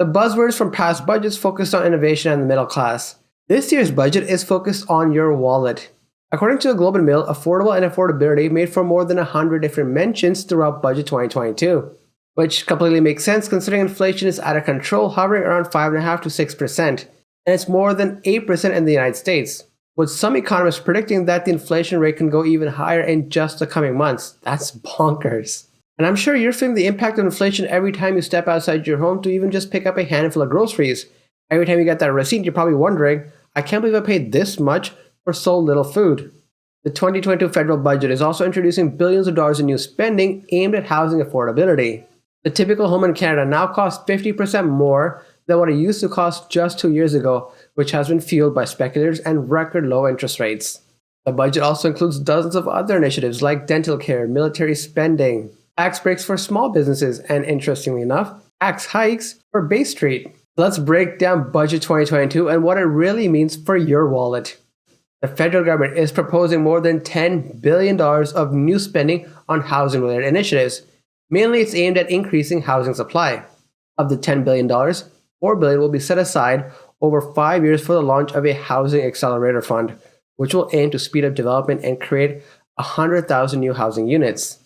The buzzwords from past budgets focused on innovation and the middle class. This year's budget is focused on your wallet. According to the Globe and Mail, affordable and affordability made for more than 100 different mentions throughout Budget 2022, which completely makes sense considering inflation is out of control, hovering around 5.5% to 6%, and it's more than 8% in the United States, with some economists predicting that the inflation rate can go even higher in just the coming months. That's bonkers. And I'm sure you're feeling the impact of inflation every time you step outside your home to even just pick up a handful of groceries. Every time you get that receipt, you're probably wondering, I can't believe I paid this much for so little food. The 2022 federal budget is also introducing billions of dollars in new spending aimed at housing affordability. The typical home in Canada now costs 50% more than what it used to cost just 2 years ago, which has been fueled by speculators and record low interest rates. The budget also includes dozens of other initiatives like dental care, military spending, tax breaks for small businesses, and interestingly enough, tax hikes for Bay Street. Let's break down Budget 2022 and what it really means for your wallet. The federal government is proposing more than $10 billion of new spending on housing-related initiatives. Mainly, it's aimed at increasing housing supply. Of the $10 billion, $4 billion will be set aside over 5 years for the launch of a housing accelerator fund, which will aim to speed up development and create 100,000 new housing units.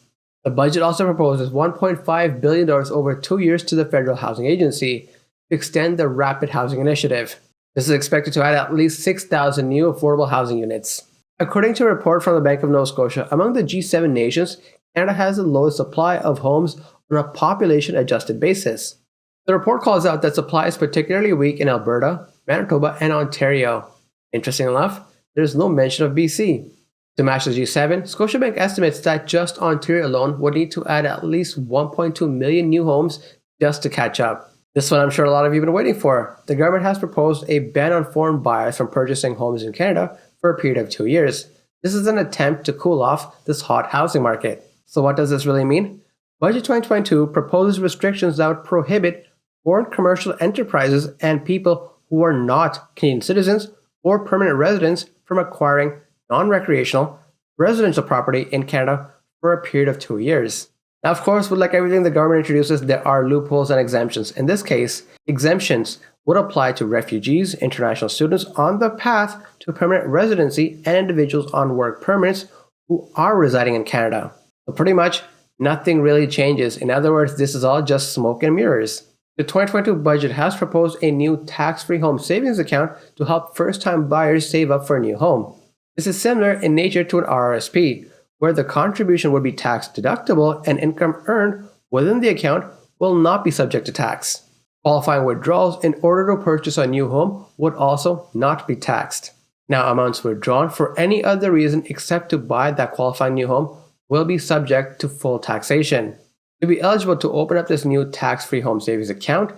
The budget also proposes $1.5 billion over 2 years to the Federal Housing Agency to extend the Rapid Housing Initiative. This is expected to add at least 6,000 new affordable housing units. According to a report from the Bank of Nova Scotia, among the G7 nations, Canada has the lowest supply of homes on a population-adjusted basis. The report calls out that supply is particularly weak in Alberta, Manitoba, and Ontario. Interesting enough, there is no mention of BC. To match the G7, Scotiabank estimates that just Ontario alone would need to add at least 1.2 million new homes just to catch up. This one I'm sure a lot of you have been waiting for. The government has proposed a ban on foreign buyers from purchasing homes in Canada for a period of 2 years. This is an attempt to cool off this hot housing market. So what does this really mean? Budget 2022 proposes restrictions that would prohibit foreign commercial enterprises and people who are not Canadian citizens or permanent residents from acquiring non-recreational residential property in Canada for a period of 2 years. Now, of course, with like everything the government introduces, there are loopholes and exemptions. In this case, exemptions would apply to refugees, international students on the path to permanent residency, and individuals on work permits who are residing in Canada. So pretty much nothing really changes. In other words, this is all just smoke and mirrors. The 2022 budget has proposed a new tax-free home savings account to help first-time buyers save up for a new home. This is similar in nature to an RRSP, where the contribution would be tax deductible and income earned within the account will not be subject to tax. Qualifying withdrawals in order to purchase a new home would also not be taxed. Now, amounts withdrawn for any other reason except to buy that qualifying new home will be subject to full taxation. To be eligible to open up this new tax-free home savings account,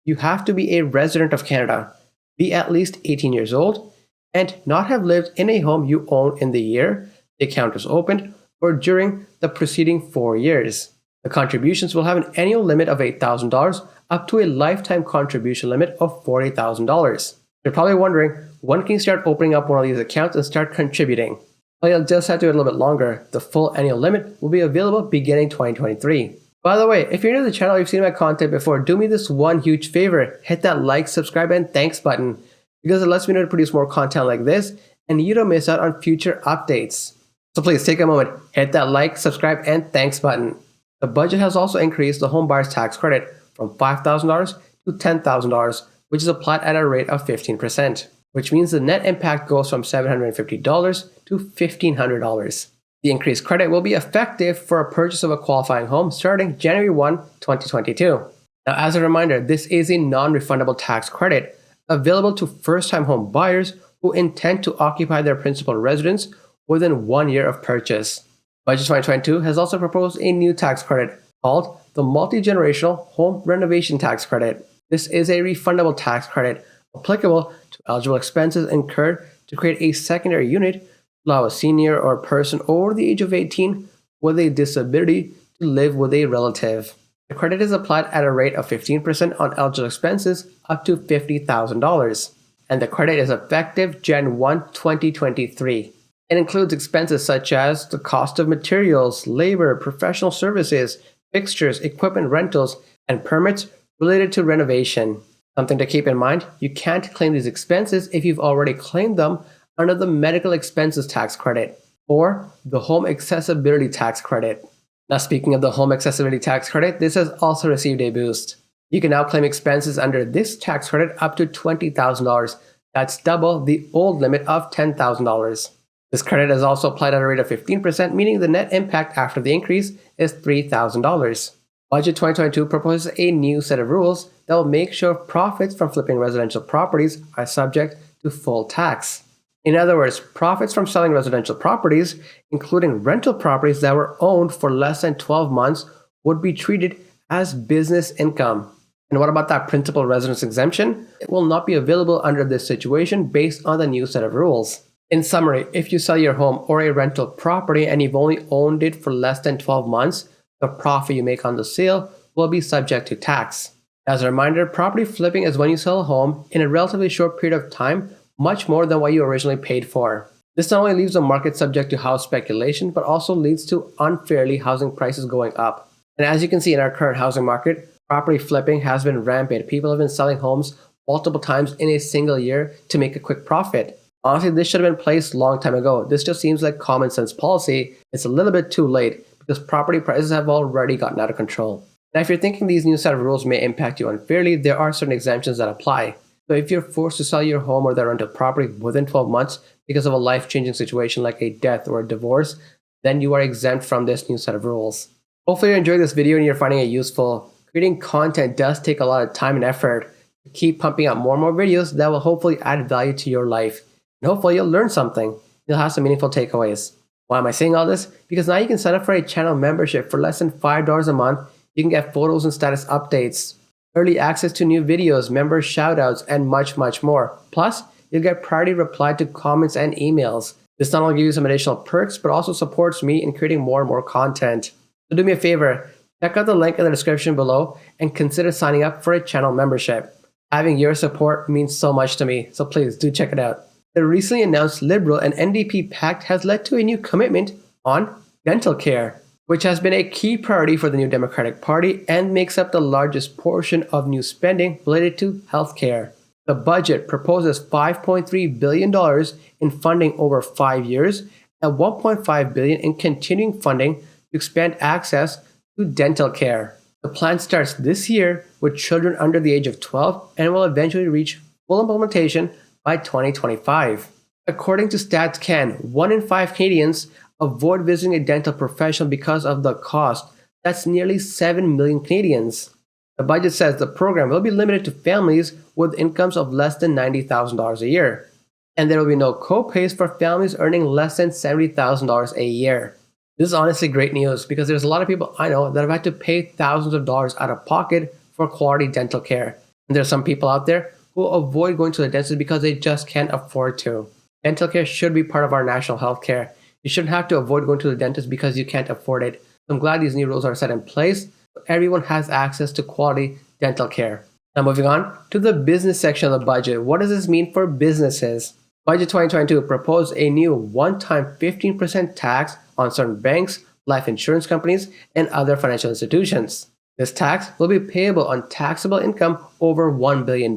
you have to be a resident of Canada, be at least 18 years old, and not have lived in a home you own in the year the account was opened or during the preceding 4 years. The contributions will have an annual limit of $8,000 up to a lifetime contribution limit of $40,000. You're probably wondering, when can you start opening up one of these accounts and start contributing? Well, you'll just have to wait a little bit longer. The full annual limit will be available beginning 2023. By the way, if you're new to the channel or you've seen my content before, do me this one huge favor. Hit that like, subscribe, and thanks button, because it lets me know to produce more content like this and you don't miss out on future updates. So please take a moment, hit that like, subscribe, and thanks button. The budget has also increased the home buyer's tax credit from $5,000 to $10,000, which is applied at a rate of 15%, which means the net impact goes from $750 to $1,500. The increased credit will be effective for a purchase of a qualifying home starting January 1, 2022. Now, as a reminder, this is a non-refundable tax credit available to first-time home buyers who intend to occupy their principal residence within 1 year of purchase. Budget 2022 has also proposed a new tax credit called the Multi-Generational Home Renovation Tax Credit. This is a refundable tax credit applicable to eligible expenses incurred to create a secondary unit to allow a senior or a person over the age of 18 with a disability to live with a relative. The credit is applied at a rate of 15% on eligible expenses up to $50,000, and the credit is effective Jan 1, 2023. It includes expenses such as the cost of materials, labor, professional services, fixtures, equipment rentals, and permits related to renovation. Something to keep in mind, you can't claim these expenses if you've already claimed them under the medical expenses tax credit or the home accessibility tax credit. Now, speaking of the home accessibility tax credit, this has also received a boost. You can now claim expenses under this tax credit up to $20,000. That's double the old limit of $10,000. This credit is also applied at a rate of 15%, meaning the net impact after the increase is $3,000. Budget 2022 proposes a new set of rules that will make sure profits from flipping residential properties are subject to full tax. In other words, profits from selling residential properties, including rental properties that were owned for less than 12 months, would be treated as business income. And what about that principal residence exemption? It will not be available under this situation based on the new set of rules. In summary, if you sell your home or a rental property and you've only owned it for less than 12 months, the profit you make on the sale will be subject to tax. As a reminder, property flipping is when you sell a home in a relatively short period of time, much more than what you originally paid for. This not only leaves the market subject to house speculation, but also leads to unfairly housing prices going up. And as you can see in our current housing market, property flipping has been rampant. People have been selling homes multiple times in a single year to make a quick profit. Honestly, this should have been placed a long time ago. This just seems like common sense policy. It's a little bit too late because property prices have already gotten out of control. Now, if you're thinking these new set of rules may impact you unfairly, there are certain exemptions that apply. So if you're forced to sell your home or the rental property within 12 months because of a life-changing situation like a death or a divorce, then you are exempt from this new set of rules. Hopefully you enjoyed this video and you're finding it useful. Creating content does take a lot of time and effort. Keep pumping out more and more videos that will hopefully add value to your life. And hopefully you'll learn something. You'll have some meaningful takeaways. Why am I saying all this? Because now you can sign up for a channel membership for less than $5 a month. You can get photos and status updates, early access to new videos, member shoutouts, and much, much more. Plus, you'll get priority reply to comments and emails. This not only gives you some additional perks, but also supports me in creating more and more content. So do me a favor, check out the link in the description below and consider signing up for a channel membership. Having your support means so much to me, so please do check it out. The recently announced Liberal and NDP pact has led to a new commitment on dental care, which has been a key priority for the new Democratic Party and makes up the largest portion of new spending related to healthcare. The budget proposes $5.3 billion in funding over 5 years and $1.5 billion in continuing funding to expand access to dental care. The plan starts this year with children under the age of 12 and will eventually reach full implementation by 2025. According to Stats Can, 1 in 5 Canadians avoid visiting a dental professional because of the cost. That's nearly 7 million Canadians. The budget says the program will be limited to families with incomes of less than $90,000 a year. And there will be no co-pays for families earning less than $70,000 a year. This is honestly great news because there's a lot of people I know that have had to pay thousands of dollars out of pocket for quality dental care. And there's some people out there who avoid going to the dentist because they just can't afford to. Dental care should be part of our national health care. You shouldn't have to avoid going to the dentist because you can't afford it. I'm glad these new rules are set in place so everyone has access to quality dental care. Now moving on to the business section of the budget. What does this mean for businesses? Budget 2022 proposed a new one-time 15% tax on certain banks, life insurance companies, and other financial institutions. This tax will be payable on taxable income over $1 billion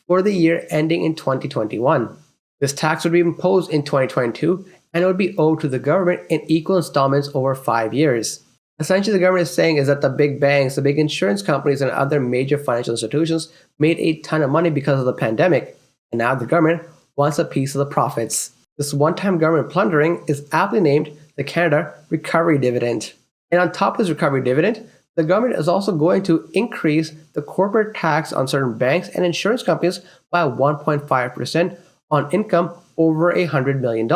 for the year ending in 2021. This tax would be imposed in 2022 and it would be owed to the government in equal installments over 5 years. Essentially, the government is saying is that the big banks, the big insurance companies, and other major financial institutions made a ton of money because of the pandemic, and now the government wants a piece of the profits. This one-time government plundering is aptly named the Canada Recovery Dividend. And on top of this recovery dividend, the government is also going to increase the corporate tax on certain banks and insurance companies by 1.5% on income over $100 million.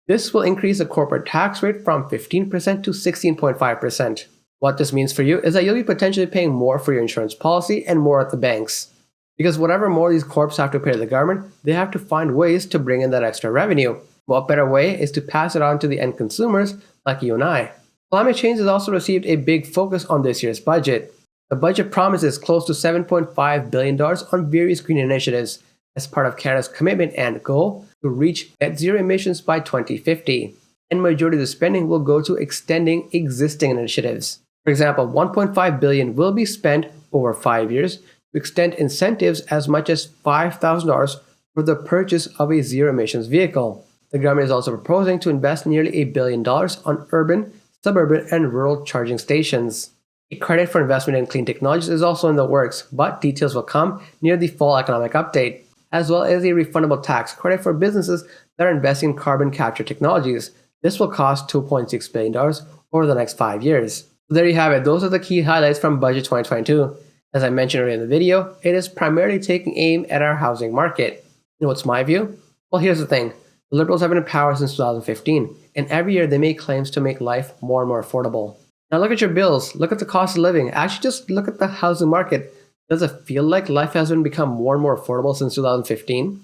This will increase the corporate tax rate from 15% to 16.5%. What this means for you is that you'll be potentially paying more for your insurance policy and more at the banks. Because whatever more these corps have to pay to the government, they have to find ways to bring in that extra revenue. What better way is to pass it on to the end consumers like you and I. Climate change has also received a big focus on this year's budget. The budget promises close to $7.5 billion on various green initiatives as part of Canada's commitment and goal to reach net zero emissions by 2050. And majority of the spending will go to extending existing initiatives. For example, $1.5 billion will be spent over 5 years to extend incentives as much as $5,000 for the purchase of a zero-emissions vehicle. The government is also proposing to invest nearly $1 billion on urban, suburban, and rural charging stations. A credit for investment in clean technologies is also in the works, but details will come near the fall economic update, as well as a refundable tax credit for businesses that are investing in carbon capture technologies. This will cost $2.6 billion over the next 5 years. So there you have it. Those are the key highlights from Budget 2022. As I mentioned earlier in the video, it is primarily taking aim at our housing market. You know what's my view? Well, here's the thing. The Liberals have been in power since 2015, and every year they make claims to make life more and more affordable. Now look at your bills, look at the cost of living, actually just look at the housing market. Does it feel like life has become more and more affordable since 2015?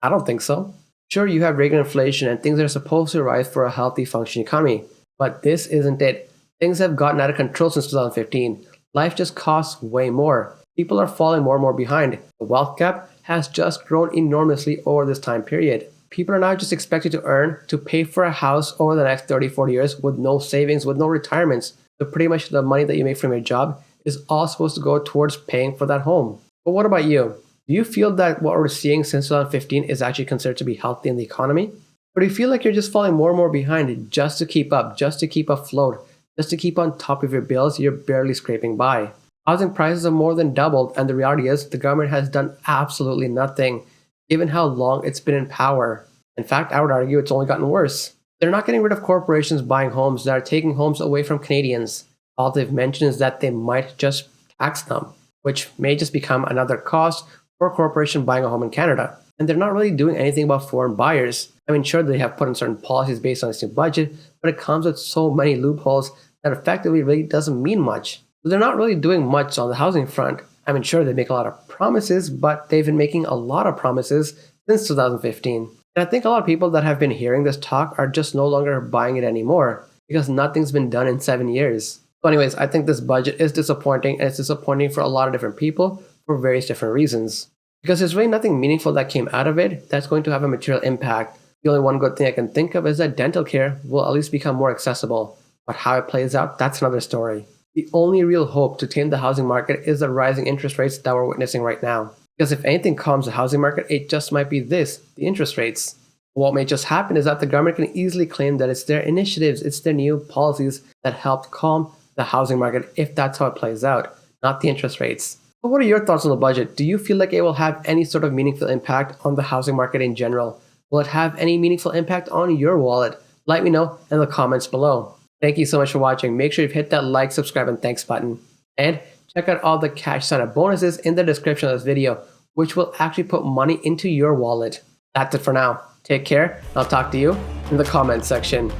I don't think so. Sure, you have regular inflation and things that are supposed to rise for a healthy, functioning economy, but this isn't it. Things have gotten out of control since 2015. Life just costs way more. People are falling more and more behind. The wealth gap has just grown enormously over this time period. People are now just expected to earn to pay for a house over the next 30-40 years with no savings, with no retirements. So pretty much the money that you make from your job is all supposed to go towards paying for that home. But what about you? Do you feel that what we're seeing since 2015 is actually considered to be healthy in the economy? Or do you feel like you're just falling more and more behind just to keep up, just to keep afloat, just to keep on top of your bills? You're barely scraping by. Housing prices have more than doubled, and the reality is the government has done absolutely nothing, given how long it's been in power. In fact, I would argue it's only gotten worse. They're not getting rid of corporations buying homes that are taking homes away from Canadians. All they've mentioned is that they might just tax them, which may just become another cost for a corporation buying a home in Canada. And they're not really doing anything about foreign buyers. I mean, sure, they have put in certain policies based on this new budget, but it comes with so many loopholes that effectively really doesn't mean much. So they're not really doing much on the housing front. I mean, sure, they make a lot of promises, but they've been making a lot of promises since 2015. And I think a lot of people that have been hearing this talk are just no longer buying it anymore because nothing's been done in 7 years. So anyways, I think this budget is disappointing, and it's disappointing for a lot of different people for various different reasons. Because there's really nothing meaningful that came out of it that's going to have a material impact. The only one good thing I can think of is that dental care will at least become more accessible. But how it plays out, that's another story. The only real hope to tame the housing market is the rising interest rates that we're witnessing right now. Because if anything calms the housing market, it just might be this, the interest rates. What may just happen is that the government can easily claim that it's their initiatives, it's their new policies that helped calm the housing market if that's how it plays out, not the interest rates. But what are your thoughts on the budget? Do you feel like it will have any sort of meaningful impact on the housing market in general? Will it have any meaningful impact on your wallet? Let me know in the comments below. Thank you so much for watching. Make sure you've hit that like, subscribe, and thanks button. And check out all the cash sign-up bonuses in the description of this video, which will actually put money into your wallet. That's it for now. Take care, and I'll talk to you in the comments section.